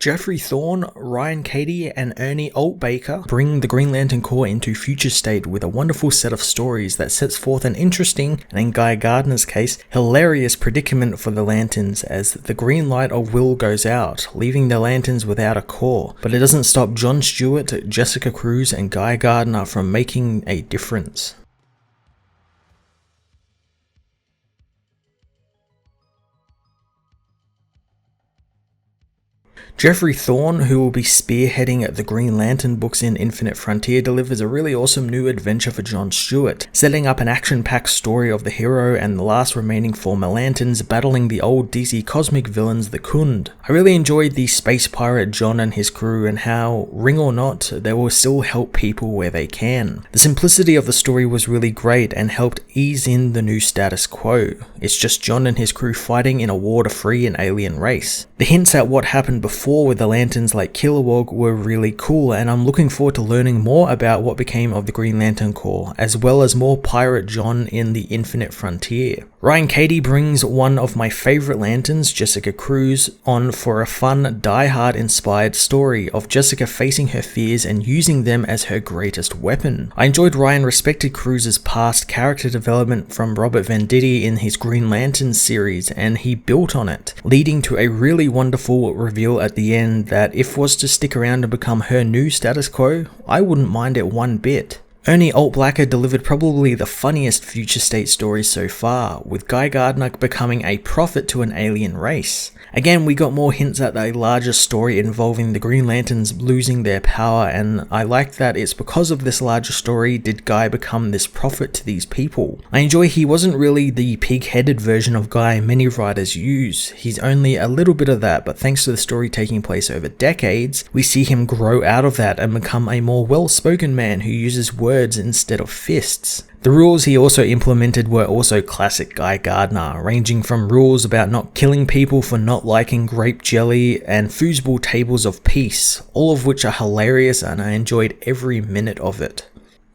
Geoffrey Thorne, Ryan Cady, and Ernie Altbaker bring the Green Lantern Corps into Future State with a wonderful set of stories that sets forth an interesting, and in Guy Gardner's case, hilarious predicament for the Lanterns as the green light of will goes out, leaving the Lanterns without a Corps. But it doesn't stop John Stewart, Jessica Cruz, and Guy Gardner from making a difference. Geoffrey Thorne, who will be spearheading the Green Lantern books in Infinite Frontier, delivers a really awesome new adventure for John Stewart, setting up an action-packed story of the hero and the last remaining former Lanterns battling the old DC cosmic villains, the Khund. I really enjoyed the space pirate John and his crew and how, ring or not, they will still help people where they can. The simplicity of the story was really great and helped ease in the new status quo. It's just John and his crew fighting in a war to free an alien race. The hints at what happened before with the Lanterns like Kilowog were really cool, and I'm looking forward to learning more about what became of the Green Lantern Corps, as well as more Pirate John in the Infinite Frontier. Ryan Cady brings one of my favourite Lanterns, Jessica Cruz, on for a fun, Die-Hard inspired story of Jessica facing her fears and using them as her greatest weapon. I enjoyed Ryan respected Cruz's past character development from Robert Venditti in his Green Lantern series, and he built on it, leading to a really wonderful reveal at the end that if was to stick around and become her new status quo, I wouldn't mind it one bit. Ernie Altbaker delivered probably the funniest Future State story so far, with Guy Gardner becoming a prophet to an alien race. Again, we got more hints at a larger story involving the Green Lanterns losing their power, and I like that it's because of this larger story did Guy become this prophet to these people. I enjoy he wasn't really the pig-headed version of Guy many writers use. He's only a little bit of that, but thanks to the story taking place over decades, we see him grow out of that and become a more well-spoken man who uses words instead of fists. The rules he also implemented were also classic Guy Gardner, ranging from rules about not killing people for not liking grape jelly and foosball tables of peace, all of which are hilarious and I enjoyed every minute of it.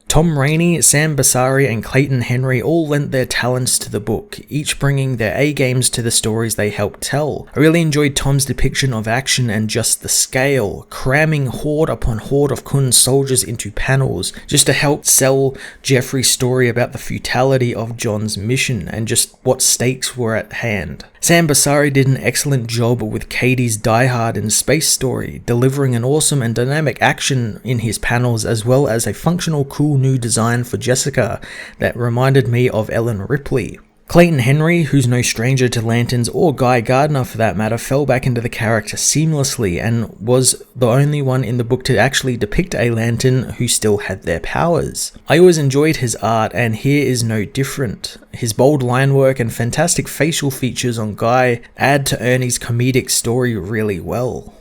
Tom Rainey, Sam Basari, and Clayton Henry all lent their talents to the book, each bringing their A-games to the stories they helped tell. I really enjoyed Tom's depiction of action and just the scale, cramming horde upon horde of Khund soldiers into panels, just to help sell Geoffrey's story about the futility of John's mission and just what stakes were at hand. Sam Basari did an excellent job with Cady's Die Hard and space story, delivering an awesome and dynamic action in his panels as well as a functional cool new design for Jessica that reminded me of Ellen Ripley. Clayton Henry, who's no stranger to Lanterns or Guy Gardner for that matter, fell back into the character seamlessly and was the only one in the book to actually depict a Lantern who still had their powers. I always enjoyed his art and here is no different. His bold line work and fantastic facial features on Guy add to Ernie's comedic story really well.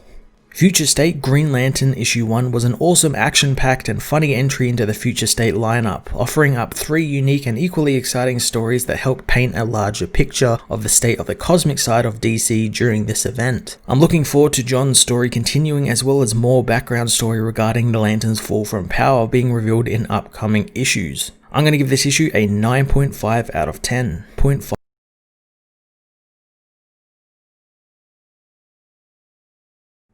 Future State Green Lantern Issue 1 was an awesome action-packed and funny entry into the Future State lineup, offering up 3 unique and equally exciting stories that help paint a larger picture of the state of the cosmic side of DC during this event. I'm looking forward to John's story continuing as well as more background story regarding the Lantern's fall from power being revealed in upcoming issues. I'm going to give this issue a 9.5 out of 10.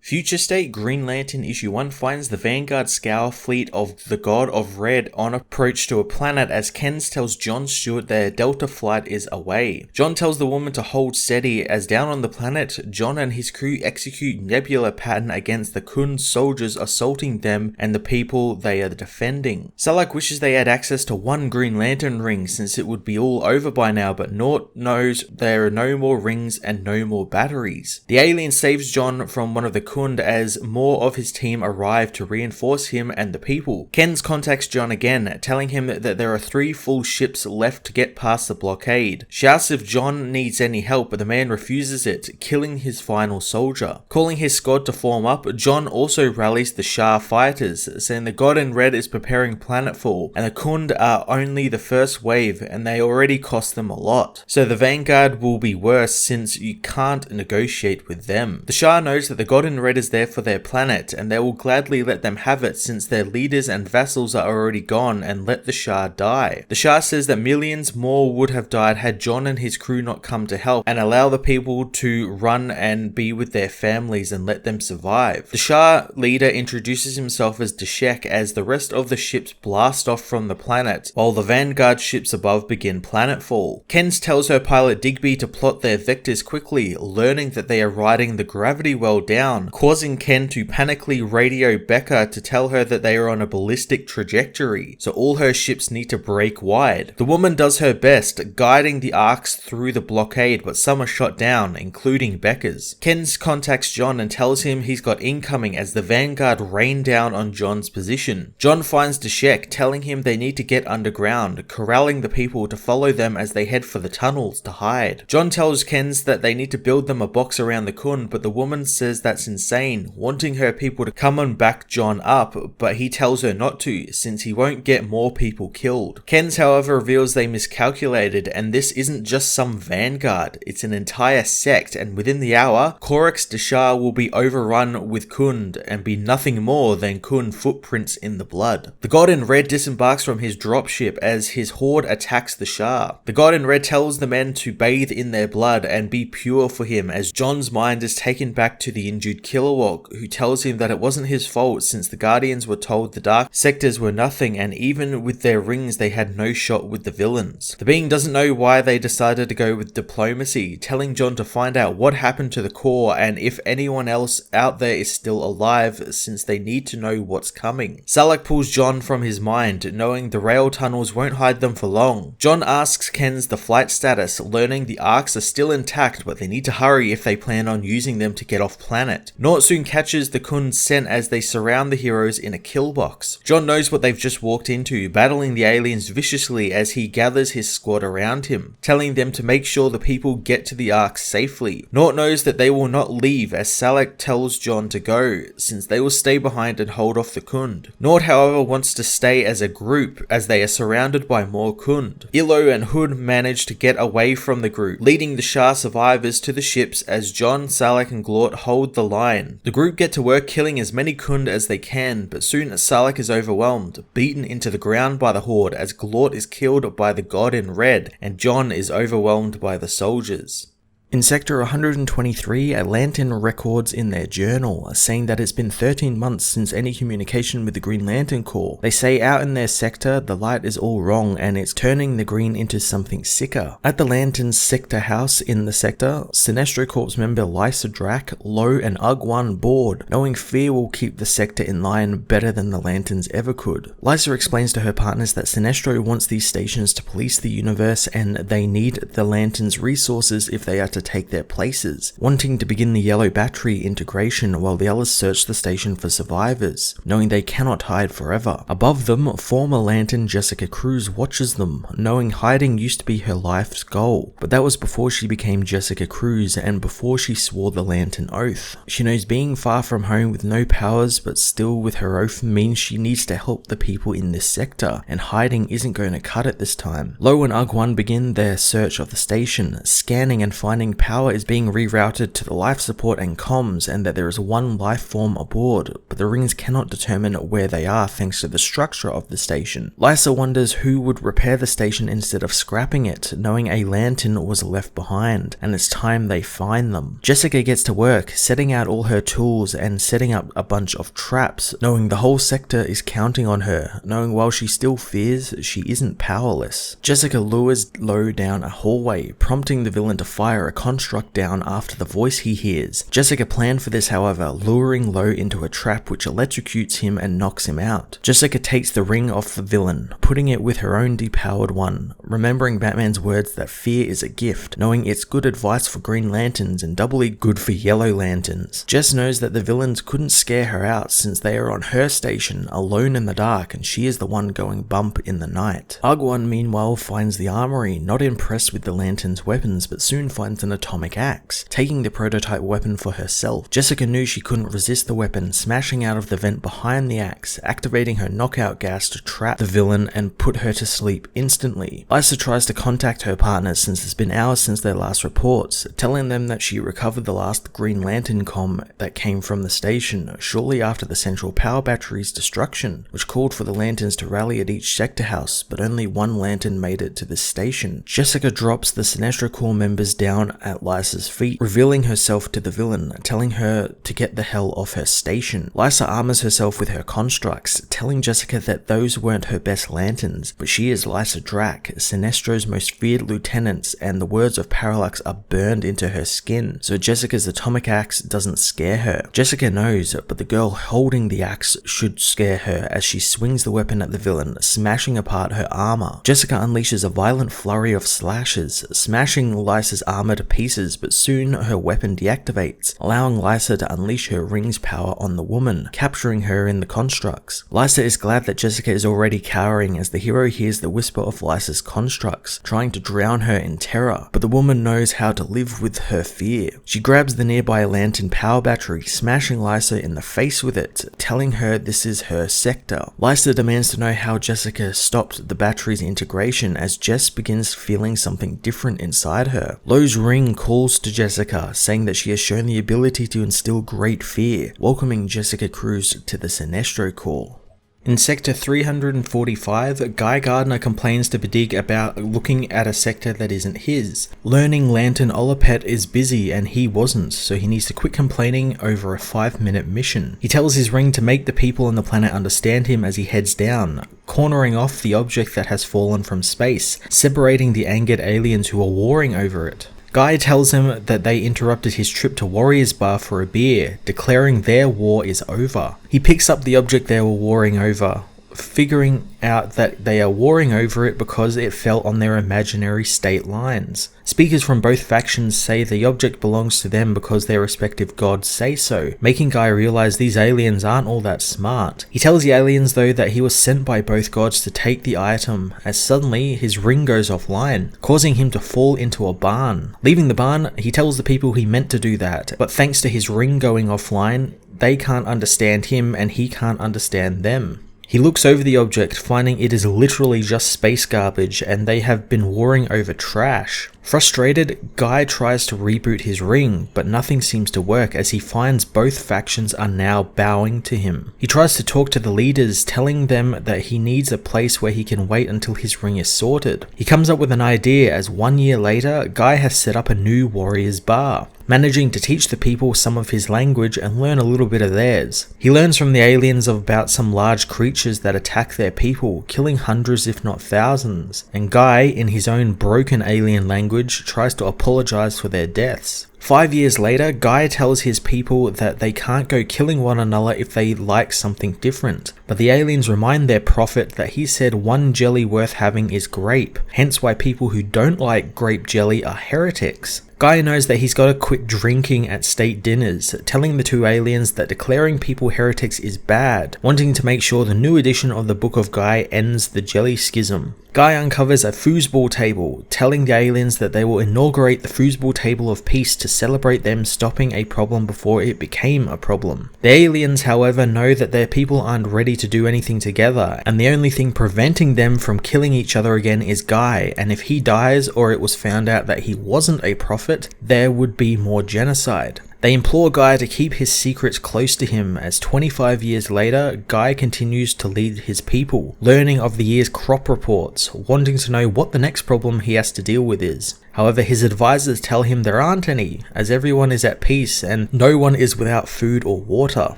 Future State Green Lantern Issue 1 finds the Vanguard scour fleet of the God of Red on approach to a planet as Kens tells John Stewart their Delta flight is away. John tells the woman to hold steady as down on the planet, John and his crew execute Nebula pattern against the Khund soldiers assaulting them and the people they are defending. Salak wishes they had access to one Green Lantern ring since it would be all over by now, but Nort knows there are no more rings and no more batteries. The alien saves John from one of the Khund as more of his team arrive to reinforce him and the people. Kens contacts John again, telling him that there are 3 full ships left to get past the blockade. She asks if John needs any help, but the man refuses it, killing his final soldier. Calling his squad to form up, John also rallies the Shah fighters, saying the God in Red is preparing planetfall, and the Khund are only the first wave and they already cost them a lot. So the Vanguard will be worse since you can't negotiate with them. The Shah knows that the God in Red Red is there for their planet, and they will gladly let them have it since their leaders and vassals are already gone, and let the Shah die. The Shah says that millions more would have died had Jon and his crew not come to help, and allow the people to run and be with their families and let them survive. The Shah leader introduces himself as Deshek as the rest of the ships blast off from the planet, while the Vanguard ships above begin planetfall. Kens tells her pilot Digby to plot their vectors quickly, learning that they are riding the gravity well down, causing Ken to panically radio Becca to tell her that they are on a ballistic trajectory, so all her ships need to break wide. The woman does her best, guiding the arcs through the blockade, but some are shot down, including Becca's. Kens contacts Jon and tells him he's got incoming as the Vanguard rain down on Jon's position. Jon finds Deshek, telling him they need to get underground, corralling the people to follow them as they head for the tunnels to hide. Jon tells Kens that they need to build them a box around the Khund, but the woman says that's insane, wanting her people to come and back Jon up, but he tells her not to, since he won't get more people killed. Kens, however, reveals they miscalculated, and this isn't just some Vanguard, it's an entire sect, and within the hour, Corax Deshar will be overrun with Khund and be nothing more than Khund footprints in the blood. The God in Red disembarks from his dropship as his horde attacks the Shah. The God in Red tells the men to bathe in their blood and be pure for him as Jon's mind is taken back to the injured Kilowog, who tells him that it wasn't his fault since the Guardians were told the dark sectors were nothing, and even with their rings they had no shot with the villains. The being doesn't know why they decided to go with diplomacy, telling Jon to find out what happened to the core and if anyone else out there is still alive, since they need to know what's coming. Salak pulls Jon from his mind, knowing the rail tunnels won't hide them for long. Jon asks Kens the flight status, learning the arcs are still intact but they need to hurry if they plan on using them to get off planet. Nort soon catches the Khund scent as they surround the heroes in a kill box. Jon knows what they've just walked into, battling the aliens viciously as he gathers his squad around him, telling them to make sure the people get to the arcs safely. Nort knows that they will not leave as Salak tells Jon to go, since they will stay behind and hold off the Khund. Nort, however, wants to stay as a group as they are surrounded by more Khund. Illo and Hood manage to get away from the group, leading the Shah survivors to the ships as Jon, Salak and Glort hold the line. The group get to work killing as many Khund as they can, but soon Salak is overwhelmed, beaten into the ground by the Horde as Glort is killed by the God in Red, and Jon is overwhelmed by the soldiers. In Sector 123, Atlantean records in their journal, saying that it's been 13 months since any communication with the Green Lantern Corps. They say out in their sector, the light is all wrong and it's turning the green into something sicker. At the Lantern's sector house in the sector, Sinestro Corps member Lysa Drac, Lo and Ugg-1 board, knowing fear will keep the sector in line better than the Lanterns ever could. Lysa explains to her partners that Sinestro wants these stations to police the universe and they need the Lanterns' resources if they are to take their places, wanting to begin the yellow battery integration while the others search the station for survivors, knowing they cannot hide forever. Above them, former Lantern Jessica Cruz watches them, knowing hiding used to be her life's goal, but that was before she became Jessica Cruz and before she swore the Lantern Oath. She knows being far from home with no powers but still with her oath means she needs to help the people in this sector, and hiding isn't going to cut it this time. Lo and Ugg-1 begin their search of the station, scanning and finding power is being rerouted to the life support and comms, and that there is one life form aboard, but the rings cannot determine where they are thanks to the structure of the station. Lysa wonders who would repair the station instead of scrapping it, knowing a lantern was left behind, and it's time they find them. Jessica gets to work, setting out all her tools and setting up a bunch of traps, knowing the whole sector is counting on her, knowing while she still fears, she isn't powerless. Jessica lures Lo down a hallway, prompting the villain to fire a construct down after the voice he hears. Jessica planned for this, however, luring Lo into a trap which electrocutes him and knocks him out. Jessica takes the ring off the villain, putting it with her own depowered one, remembering Batman's words that fear is a gift, knowing it's good advice for Green Lanterns and doubly good for Yellow Lanterns. Jess knows that the villains couldn't scare her out since they are on her station, alone in the dark, and she is the one going bump in the night. Ugg-1 meanwhile finds the armory, not impressed with the Lantern's weapons, but soon finds an atomic axe, taking the prototype weapon for herself. Jessica knew she couldn't resist the weapon, smashing out of the vent behind the axe, activating her knockout gas to trap the villain and put her to sleep instantly. Lysa tries to contact her partners since it's been hours since their last reports, telling them that she recovered the last Green Lantern comm that came from the station shortly after the central power battery's destruction, which called for the lanterns to rally at each sector house, but only one lantern made it to the station. Jessica drops the Sinestro Corps members down at Lysa's feet, revealing herself to the villain, telling her to get the hell off her station. Lysa armors herself with her constructs, telling Jessica that those weren't her best lanterns, but she is Lysa Drak, Sinestro's most feared lieutenant, and the words of Parallax are burned into her skin, so Jessica's atomic axe doesn't scare her. Jessica knows, but the girl holding the axe should scare her as she swings the weapon at the villain, smashing apart her armor. Jessica unleashes a violent flurry of slashes, smashing Lysa's armor to pieces, but soon her weapon deactivates, allowing Lysa to unleash her ring's power on the woman, capturing her in the constructs. Lysa is glad that Jessica is already cowering as the hero hears the whisper of Lysa's constructs, trying to drown her in terror, but the woman knows how to live with her fear. She grabs the nearby lantern power battery, smashing Lysa in the face with it, telling her this is her sector. Lysa demands to know how Jessica stopped the battery's integration as Jess begins feeling something different inside her. Lowe's ring calls to Jessica, saying that she has shown the ability to instill great fear, welcoming Jessica Cruz to the Sinestro Corps. In Sector 345, Guy Gardner complains to Bidig about looking at a sector that isn't his. Learning Lantern Olapet is busy and he wasn't, so he needs to quit complaining over a 5-minute mission. He tells his ring to make the people on the planet understand him as he heads down, cornering off the object that has fallen from space, separating the angered aliens who are warring over it. Guy tells him that they interrupted his trip to Warriors Bar for a beer, declaring their war is over. He picks up the object they were warring over, figuring out that they are warring over it because it fell on their imaginary state lines. Speakers from both factions say the object belongs to them because their respective gods say so, making Guy realize these aliens aren't all that smart. He tells the aliens though that he was sent by both gods to take the item, as suddenly his ring goes offline, causing him to fall into a barn. Leaving the barn, he tells the people he meant to do that, but thanks to his ring going offline, they can't understand him and he can't understand them. He looks over the object, finding it is literally just space garbage and they have been warring over trash. Frustrated, Guy tries to reboot his ring, but nothing seems to work as he finds both factions are now bowing to him. He tries to talk to the leaders, telling them that he needs a place where he can wait until his ring is sorted. He comes up with an idea as 1 year later, Guy has set up a new Warriors Bar, managing to teach the people some of his language and learn a little bit of theirs. He learns from the aliens about some large creatures that attack their people, killing hundreds if not thousands, and Guy, in his own broken alien language, tries to apologize for their deaths. 5 years later, Guy tells his people that they can't go killing one another if they like something different, but the aliens remind their prophet that he said one jelly worth having is grape, hence why people who don't like grape jelly are heretics. Guy knows that he's got to quit drinking at state dinners, telling the two aliens that declaring people heretics is bad, wanting to make sure the new edition of the Book of Guy ends the jelly schism. Guy uncovers a foosball table, telling the aliens that they will inaugurate the foosball table of peace to celebrate them stopping a problem before it became a problem. The aliens, however, know that their people aren't ready to do anything together, and the only thing preventing them from killing each other again is Guy, and if he dies or it was found out that he wasn't a prophet, there would be more genocide. They implore Guy to keep his secrets close to him as 25 years later, Guy continues to lead his people, learning of the year's crop reports, wanting to know what the next problem he has to deal with is. However, his advisors tell him there aren't any, as everyone is at peace and no one is without food or water.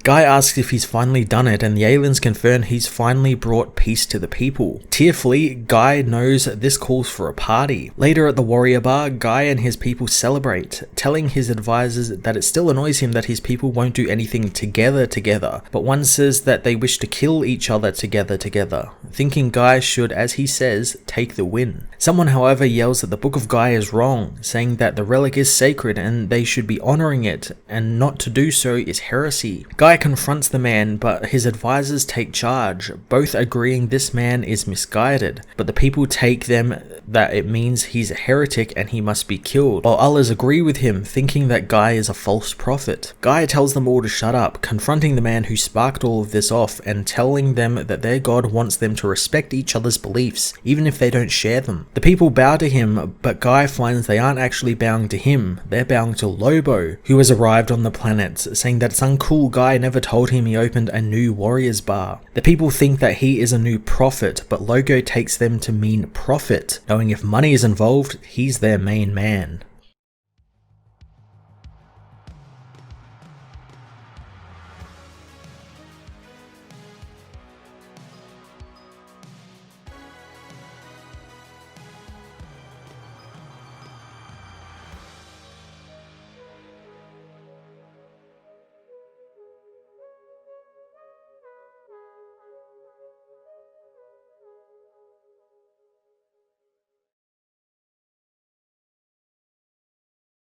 Guy asks if he's finally done it, and the aliens confirm he's finally brought peace to the people. Tearfully, Guy knows this calls for a party. Later at the Warrior Bar, Guy and his people celebrate, telling his advisors that it still annoys him that his people won't do anything together, but one says that they wish to kill each other together, thinking Guy should, as he says, take the win. Someone, however, yells that the Book of Guy is is wrong, saying that the relic is sacred and they should be honoring it, and not to do so is heresy. Guy confronts the man, but his advisors take charge, both agreeing this man is misguided, but the people take them that it means he's a heretic and he must be killed, while others agree with him, thinking that Guy is a false prophet. Guy tells them all to shut up, confronting the man who sparked all of this off and telling them that their god wants them to respect each other's beliefs, even if they don't share them. The people bow to him, but Guy finds they aren't actually bowing to him, they're bowing to Lobo, who has arrived on the planet, saying that it's uncool Guy never told him he opened a new warriors bar. The people think that he is a new prophet, but Logo takes them to mean profit, knowing if money is involved, he's their main man.